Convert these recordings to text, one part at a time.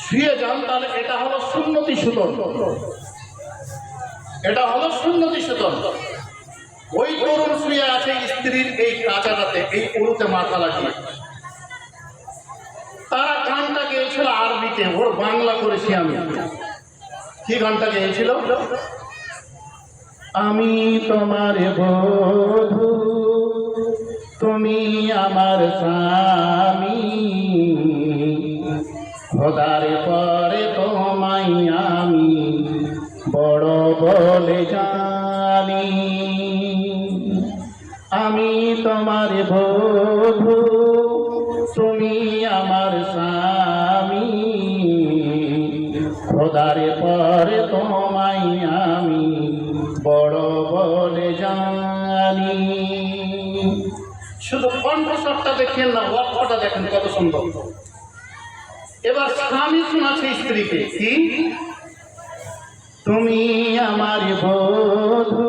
শুয়ে যান, তাহলে এটা হলো সুন্নতি সুতন, এটা হলো সুন্নতি সুতন। ওই তরুণ শুয়ে আছে স্ত্রীর এই কাঁচাটাতে, এই উরুতে মাথা লাগিয়ে। তারা গানটা গেয়েছিল আরবিতে, ওর বাংলা করেছি আমি। কি গানটা গেয়েছিল? আমি তোমার বধূ, তুমি আমার স্বামী, খোদার পরে তোমায় আমি বড় বলে জানি। আমি তোমার বধূ, তুমি আমার স্বামী, খোদার পরে তোমায় আমি বড় বলে জানি। শুধু কণ্ঠস্বরটা দেখেন না, অর্থটা দেখেন কত সুন্দর। এবার স্বামী শোনাচ্ছে স্ত্রীকে, কি? তুমি আমার বধূ,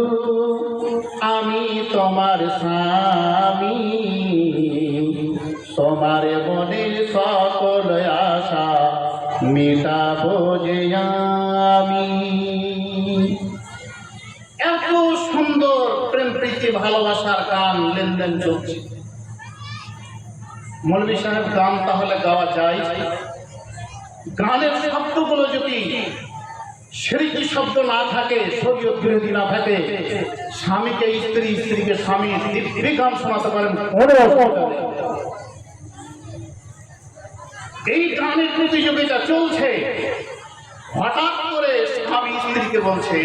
আমি তোমার স্বামী, তোমার মনের সকল আশা মেটাবো যে আমি। এত সুন্দর প্রেম প্রীতি ভালোবাসার গান লেনদেন চলছে। মৌলভী সাহেব, গান তাহলে গাওয়া যায়? গানের শব্দগুলো যদি শিরকি শব্দ না থাকে, শরীয়ত বিরোধী না থাকে, স্বামীকে স্ত্রী, স্ত্রীকে স্বামী দিব্যি গান শোনাতে পারেন। এই গানের প্রতিযোগিতা চলছে, হঠাৎ করে স্বামী স্ত্রীকে বলছে,